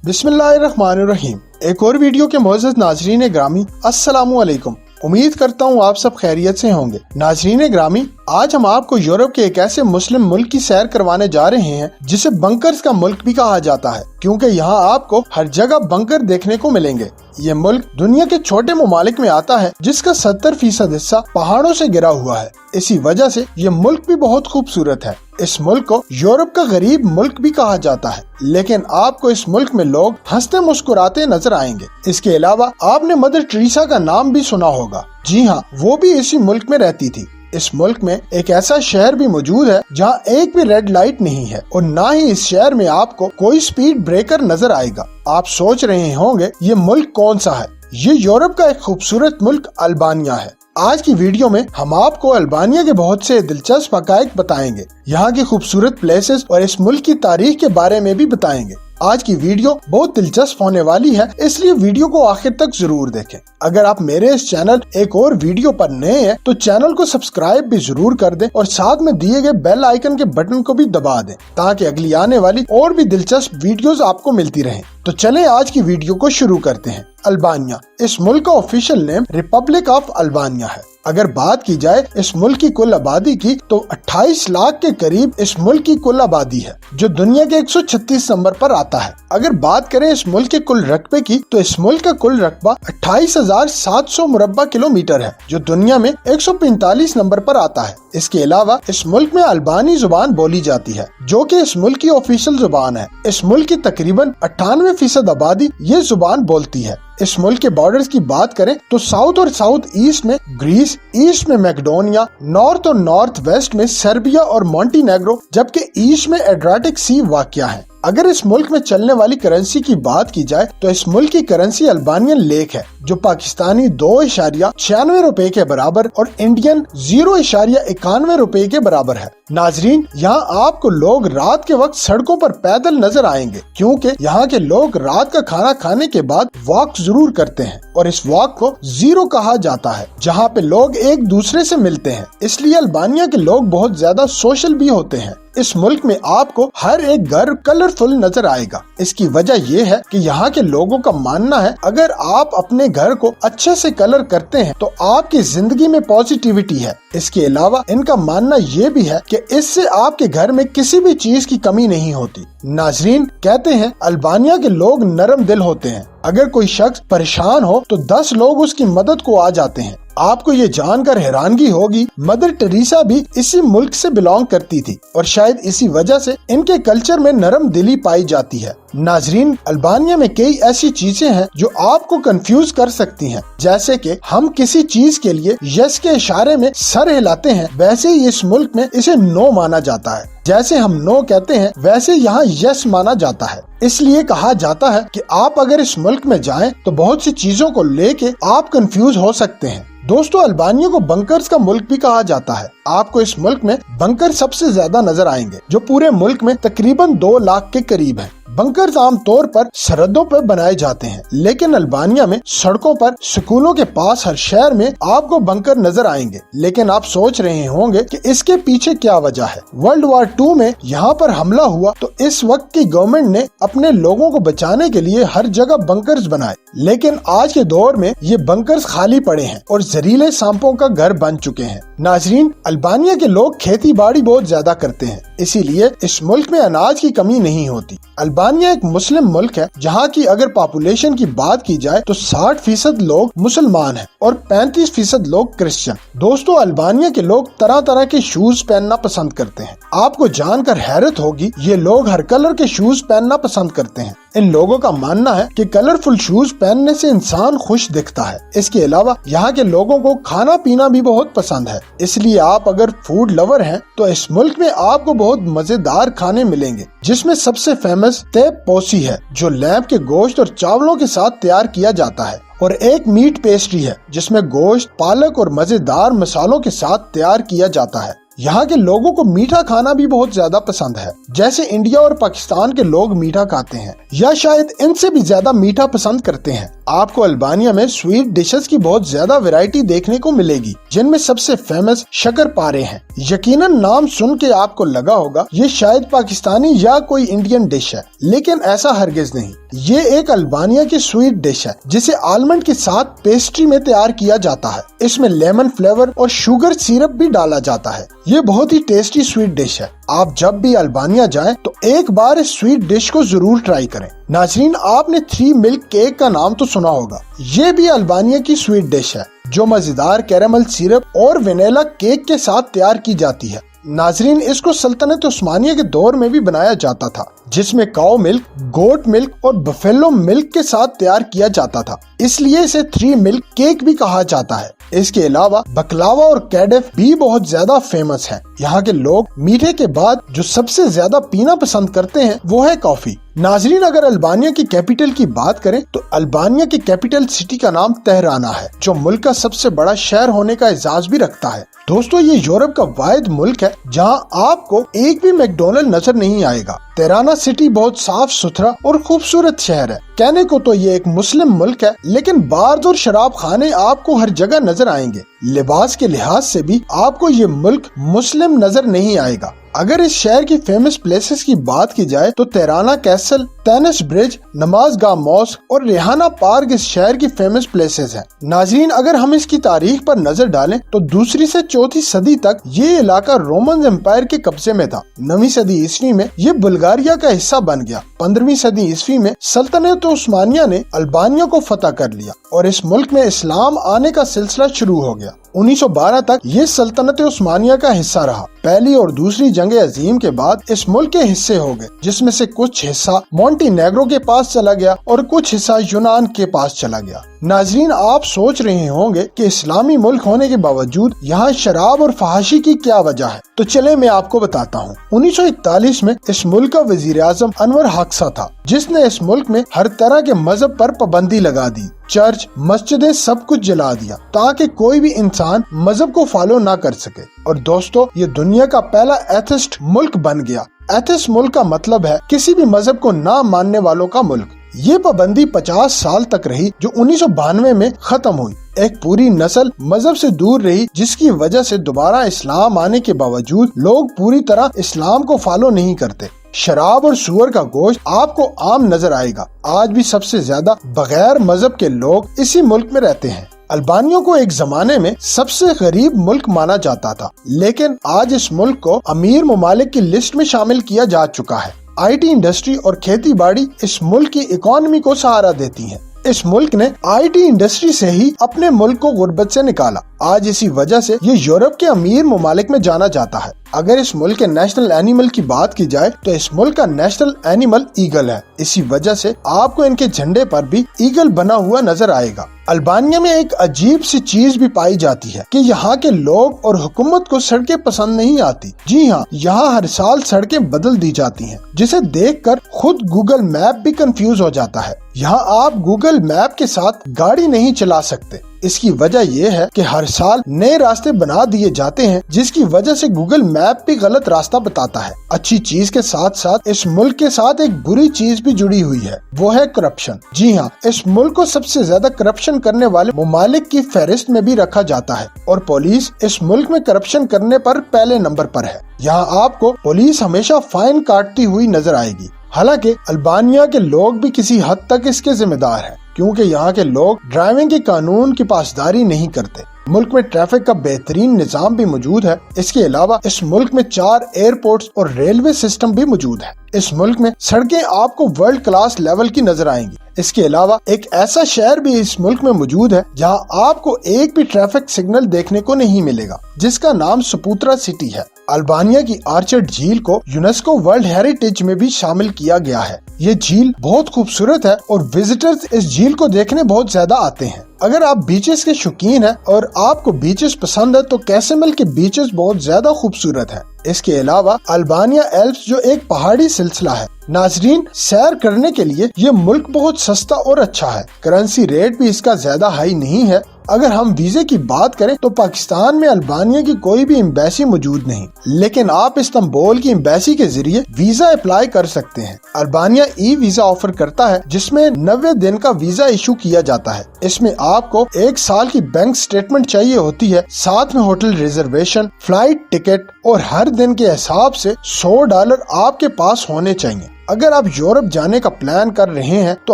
बिस्मिल्लाहिर्रहमानिर्रहीम। एक और वीडियो के मोअज़्ज़ज़ नाज़रीन ग्रामी, अस्सलामु अलैकुम। उम्मीद करता हूँ आप सब खैरियत से होंगे। नाज़रीन ग्रामी, आज हम आपको यूरोप के एक ऐसे मुस्लिम मुल्क की सैर करवाने जा रहे हैं जिसे बंकर्स का मुल्क भी कहा जाता है, क्योंकि यहाँ आपको हर जगह बंकर देखने को मिलेंगे। ये मुल्क दुनिया के छोटे ममालिक में आता है जिसका 70% हिस्सा पहाड़ों से घिरा हुआ है। इसी वजह से ये मुल्क भी बहुत खूबसूरत है। इस मुल्क को यूरोप का गरीब मुल्क भी कहा जाता है, लेकिन आपको इस मुल्क में लोग हंसते मुस्कुराते नजर आएंगे। इसके अलावा आपने मदर टेरेसा का नाम भी सुना होगा। जी हाँ, वो भी इसी मुल्क में रहती थी। इस मुल्क में एक ऐसा शहर भी मौजूद है जहाँ एक भी रेड लाइट नहीं है और ना ही इस शहर में आपको कोई स्पीड ब्रेकर नजर आएगा। आप सोच रहे होंगे ये मुल्क कौन सा है? ये यूरोप का एक खूबसूरत मुल्क अल्बानिया है। आज की वीडियो में हम आपको अल्बानिया के बहुत से दिलचस्प हक़ाइक़ बताएंगे, यहाँ की खूबसूरत प्लेसेस और इस मुल्क की तारीख के बारे में भी बताएंगे। आज की वीडियो बहुत दिलचस्प होने वाली है, इसलिए वीडियो को आखिर तक जरूर देखें। अगर आप मेरे इस चैनल एक और वीडियो पर नए हैं तो चैनल को सब्सक्राइब भी जरूर कर दें और साथ में दिए गए बेल आइकन के बटन को भी दबा दें ताकि अगली आने वाली और भी दिलचस्प वीडियोस आपको मिलती रहें। तो चलें आज की वीडियो को शुरू करते हैं। अल्बानिया, इस मुल्क का official name Republic of Albania है। अगर बात की जाए इस मुल्क की कुल आबादी की तो 28 लाख के करीब इस मुल्क की कुल आबादी है, जो दुनिया के 136 नंबर पर आता है। अगर बात करें इस मुल्क के कुल रकबे की तो इस मुल्क का कुल रकबा 28,700 मुरब्बा किलोमीटर है, जो दुनिया में 145 नंबर पर आता है। इसके अलावा इस मुल्क में अल्बानी जुबान बोली जाती है, जो कि इस मुल्क की ऑफिशियल जुबान है। इस मुल्क की तकरीबन 98% आबादी ये जुबान बोलती है। इस मुल्क के बॉर्डर्स की बात करें तो साउथ और साउथ ईस्ट में ग्रीस, ईस्ट में मैकेडोनिया, नॉर्थ और नॉर्थ वेस्ट में सर्बिया और मोंटेनेग्रो, जबकि ईस्ट में एड्रियाटिक सी वाक़या है। अगर इस मुल्क में चलने वाली करेंसी की बात की जाए तो इस मुल्क की करेंसी अल्बानियन लेक है, जो पाकिस्तानी 2.96 रुपए के बराबर और इंडियन 0.91 रुपए के बराबर है। नाजरीन, यहाँ आपको लोग रात के वक्त सड़कों पर पैदल नजर आएंगे, क्योंकि यहाँ के लोग रात का खाना खाने के बाद वॉक जरूर करते हैं और इस वॉक को जीरो कहा जाता है, जहाँ पे लोग एक दूसरे से मिलते हैं। इसलिए अल्बानिया के लोग बहुत ज्यादा सोशल भी होते हैं। इस मुल्क में आपको हर एक घर कलरफुल नजर आएगा। इसकी वजह यह है कि यहाँ के लोगों का मानना है अगर आप अपने घर को अच्छे से कलर करते हैं तो आपकी जिंदगी में पॉजिटिविटी है। इसके अलावा इनका मानना ये भी है कि इससे आपके घर में किसी भी चीज की कमी नहीं होती। नाजरीन, कहते हैं अल्बानिया के लोग नरम दिल होते हैं। अगर कोई शख्स परेशान हो तो 10 लोग उसकी मदद को आ जाते हैं। आपको ये जानकर हैरानगी होगी, मदर टेरेसा भी इसी मुल्क से बिलोंग करती थी और शायद इसी वजह से इनके कल्चर में नरम दिली पाई जाती है। नाजरीन, अल्बानिया में कई ऐसी चीजें हैं जो आपको कंफ्यूज कर सकती हैं, जैसे कि हम किसी चीज के लिए यस के इशारे में सर हिलाते हैं, वैसे ही इस मुल्क में इसे नो माना जाता है। जैसे हम नो कहते हैं वैसे यहाँ यस माना जाता है। इसलिए कहा जाता है कि आप अगर इस मुल्क में जाएं तो बहुत सी चीजों को लेके आप कंफ्यूज हो सकते हैं। दोस्तों, अल्बानिया को बंकर्स का मुल्क भी कहा जाता है। आपको इस मुल्क में बंकर सबसे ज्यादा नजर आएंगे, जो पूरे मुल्क में तकरीबन 2 लाख के करीब हैं। बंकर्स आमतौर पर सरहदों पर बनाए जाते हैं, लेकिन अल्बानिया में सड़कों पर, स्कूलों के पास, हर शहर में आपको बंकर नजर आएंगे। लेकिन आप सोच रहे होंगे कि इसके पीछे क्या वजह है। वर्ल्ड वॉर 2 में यहाँ पर हमला हुआ तो इस वक्त की गवर्नमेंट ने अपने लोगों को बचाने के लिए हर जगह बंकर्स बनाए, लेकिन आज के दौर में ये बंकर्स खाली पड़े हैं और जहरीले सांपों का घर बन चुके हैं। नाजरीन, अल्बानिया के लोग खेती बाड़ी बहुत ज्यादा करते हैं, इसीलिए इस मुल्क में अनाज की कमी नहीं होती। अल्बानिया एक मुस्लिम मुल्क है, जहाँ की अगर पॉपुलेशन की बात की जाए तो 60% लोग मुसलमान हैं और 35% लोग क्रिश्चियन। दोस्तों, अल्बानिया के लोग तरह तरह के शूज पहनना पसंद करते हैं। आपको जानकर हैरत होगी, ये लोग हर कलर के शूज पहनना पसंद करते हैं। इन लोगों का मानना है कि कलरफुल शूज पहनने से इंसान खुश दिखता है। इसके अलावा यहाँ के लोगों को खाना पीना भी बहुत पसंद है, इसलिए आप अगर फूड लवर हैं तो इस मुल्क में आपको बहुत मजेदार खाने मिलेंगे, जिसमें सबसे फेमस तेप पोसी है, जो लैम्प के गोश्त और चावलों के साथ तैयार किया जाता है, और एक मीट पेस्ट्री है जिसमें गोश्त, पालक और मजेदार मसालों के साथ तैयार किया जाता है। यहाँ के लोगों को मीठा खाना भी बहुत ज्यादा पसंद है। जैसे इंडिया और पाकिस्तान के लोग मीठा खाते हैं या शायद इनसे भी ज्यादा मीठा पसंद करते हैं। आपको अल्बानिया में स्वीट डिशेस की बहुत ज्यादा वैरायटी देखने को मिलेगी, जिनमें सबसे फेमस शक्करपारे हैं। यकीनन नाम सुन के आपको लगा होगा ये शायद पाकिस्तानी या कोई इंडियन डिश है, लेकिन ऐसा हरगिज नहीं। ये एक अल्बानिया की स्वीट डिश है जिसे आलमंड के साथ पेस्ट्री में तैयार किया जाता है। इसमें लेमन फ्लेवर और शुगर सिरप भी डाला जाता है। ये बहुत ही टेस्टी स्वीट डिश है। आप जब भी अल्बानिया जाएं तो एक बार इस स्वीट डिश को जरूर ट्राई करें। नाजरीन, आपने 3 मिल्क केक का नाम तो सुना होगा। ये भी अल्बानिया की स्वीट डिश है जो मजेदार कैरेमल सिरप और वेनिला केक के साथ तैयार की जाती है। नाजरीन, इसको सल्तनत उस्मानिया के दौर में भी बनाया जाता था, जिसमें काऊ मिल्क, गोट मिल्क और बफेलो मिल्क के साथ तैयार किया जाता था, इसलिए इसे 3 मिल्क केक भी कहा जाता है। इसके अलावा बकलावा और कैडेफ भी बहुत ज्यादा फेमस है। यहाँ के लोग मीठे के बाद जो सबसे ज्यादा पीना पसंद करते हैं वो है कॉफी। नाजरीन, अगर अल्बानिया की कैपिटल की बात करें तो अल्बानिया की कैपिटल सिटी का नाम तेहराना है, जो मुल्क का सबसे बड़ा शहर होने का एजाज भी रखता है। दोस्तों, ये यूरोप का वाहिद मुल्क है जहाँ आपको एक भी मैकडोनल्ड नजर नहीं आएगा। तेहराना सिटी बहुत साफ सुथरा और खूबसूरत शहर है। कहने को तो ये एक मुस्लिम मुल्क है, लेकिन बार और शराब खाने आपको हर जगह नजर आएंगे। लिबास के लिहाज से भी आपको ये मुल्क मुस्लिम नजर नहीं आएगा। अगर इस शहर की फेमस प्लेसेस की बात की जाए तो तेहराना कैसल, टेनिस ब्रिज, नमाज गाह मॉस्क और रेहाना पार्क इस शहर की फेमस प्लेसेस हैं। नाजरीन, अगर हम इसकी तारीख पर नजर डालें तो 2री से 4वीं सदी तक ये इलाका रोमन एम्पायर के कब्जे में था। 9वीं सदी ईस्वी में ये बुल्गारिया का हिस्सा बन गया। 15वीं सदी ईस्वी में सल्तनत उस्मानिया ने अल्बानिया को फतह कर लिया और इस मुल्क में इस्लाम आने का सिलसिला शुरू हो गया। 1912 तक ये सल्तनत उस्मानिया का हिस्सा रहा। पहली और दूसरी जंग अजीम के बाद इस मुल्क के हिस्से हो गए, जिसमें से कुछ हिस्सा मोंटीनेग्रो के पास चला गया और कुछ हिस्सा यूनान के पास चला गया। नाजरीन, आप सोच रहे होंगे कि इस्लामी मुल्क होने के बावजूद यहाँ शराब और फहाशी की क्या वजह है, तो चले मैं आपको बताता हूँ। 1941 में इस मुल्क का वजीर आजम अनवर हाक्सा था, जिसने इस मुल्क में हर तरह के मजहब पर पाबंदी लगा दी। चर्च, मस्जिदें सब कुछ जला दिया ताकि कोई भी इंसान मजहब को फॉलो ना कर सके। और दोस्तों, ये दुनिया का पहला एथिस्ट मुल्क बन गया। एथिस्ट मुल्क का मतलब है किसी भी मजहब को ना मानने वालों का मुल्क। ये पाबंदी 50 साल तक रही, जो 1992 में खत्म हुई। एक पूरी नस्ल मजहब से दूर रही, जिसकी वजह से दोबारा इस्लाम आने के बावजूद लोग पूरी तरह इस्लाम को फॉलो नहीं करते। शराब और सुअर का गोश्त आपको आम नजर आएगा। आज भी सबसे ज्यादा बगैर मजहब के लोग इसी मुल्क में रहते हैं। अल्बानिया को एक जमाने में सबसे गरीब मुल्क माना जाता था, लेकिन आज इस मुल्क को अमीर ममालिक की लिस्ट में शामिल किया जा चुका है। IT इंडस्ट्री और खेती बाड़ी इस मुल्क की इकोनॉमी को सहारा देती है। इस मुल्क ने IT इंडस्ट्री से ही अपने मुल्क को गुर्बत से निकाला। आज इसी वजह से ये यूरोप के अमीर ममालिक में जाना जाता है। अगर इस मुल्क के नेशनल एनिमल की बात की जाए तो इस मुल्क का नेशनल एनिमल ईगल है। इसी वजह से आपको इनके झंडे पर भी ईगल बना हुआ नजर आएगा। अल्बानिया में एक अजीब सी चीज भी पाई जाती है कि यहाँ के लोग और हुकूमत को सड़कें पसंद नहीं आती। जी हाँ, यहाँ हर साल सड़कें बदल दी जाती हैं, जिसे देखकर खुद गूगल मैप भी कंफ्यूज हो जाता है। यहाँ आप गूगल मैप के साथ गाड़ी नहीं चला सकते। इसकी वजह यह है कि हर साल नए रास्ते बना दिए जाते हैं, जिसकी वजह से गूगल मैप भी गलत रास्ता बताता है। अच्छी चीज के साथ साथ इस मुल्क के साथ एक बुरी चीज भी जुड़ी हुई है, वो है करप्शन। जी हाँ, इस मुल्क को सबसे ज्यादा करप्शन करने वाले ममालिक की फहरिस्त में भी रखा जाता है और पुलिस इस मुल्क में करप्शन करने पर पहले नंबर पर है। यहाँ आपको पुलिस हमेशा फाइन काटती हुई नजर आएगी। हालांकि अल्बानिया के लोग भी किसी हद तक इसके जिम्मेदार हैं, क्योंकि यहाँ के लोग ड्राइविंग के कानून की पासदारी नहीं करते। मुल्क में ट्रैफिक का बेहतरीन निजाम भी मौजूद है। इसके अलावा इस मुल्क में 4 एयरपोर्ट्स और रेलवे सिस्टम भी मौजूद है। इस मुल्क में सड़कें आपको वर्ल्ड क्लास लेवल की नजर आएंगी। इसके अलावा एक ऐसा शहर भी इस मुल्क में मौजूद है जहां आपको एक भी ट्रैफिक सिग्नल देखने को नहीं मिलेगा, जिसका नाम सपूत्रा सिटी है। अल्बानिया की आर्चर्ड झील को यूनेस्को वर्ल्ड हेरिटेज में भी शामिल किया गया है। ये झील बहुत खूबसूरत है और विजिटर्स इस झील को देखने बहुत ज्यादा आते हैं। अगर आप बीचेस के शौकीन हैं और आपको बीचेस पसंद है तो कैसेमल के बीचेस बहुत ज्यादा खूबसूरत हैं। इसके अलावा अल्बानिया एल्प्स जो एक पहाड़ी सिलसिला है। नाजरीन, सैर करने के लिए ये मुल्क बहुत सस्ता और अच्छा है। करेंसी रेट भी इसका ज्यादा हाई नहीं है अगर हम वीजे की बात करें तो पाकिस्तान में अल्बानिया की कोई भी एम्बेसी मौजूद नहीं, लेकिन आप इस्तांबुल की एम्बेसी के जरिए वीजा अप्लाई कर सकते हैं। अल्बानिया ई वीजा ऑफर करता है जिसमें 90 दिन का वीजा इशू किया जाता है। इसमें आपको 1 साल की बैंक स्टेटमेंट चाहिए होती है, साथ में होटल रिजर्वेशन, फ्लाइट टिकट और हर दिन के हिसाब से $100 आपके पास होने चाहिए। अगर आप यूरोप जाने का प्लान कर रहे हैं तो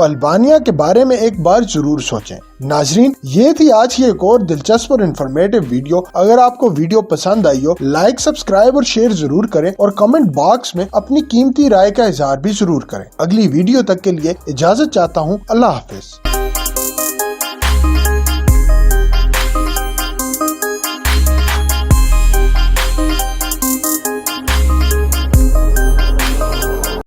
अल्बानिया के बारे में एक बार जरूर सोचें। नाजरीन, ये थी आज की एक और दिलचस्प और इन्फॉर्मेटिव वीडियो। अगर आपको वीडियो पसंद आई हो, लाइक, सब्सक्राइब और शेयर जरूर करें और कमेंट बॉक्स में अपनी कीमती राय का इजहार भी जरूर करें। अगली वीडियो तक के लिए इजाजत चाहता हूँ। अल्लाह हाफिज।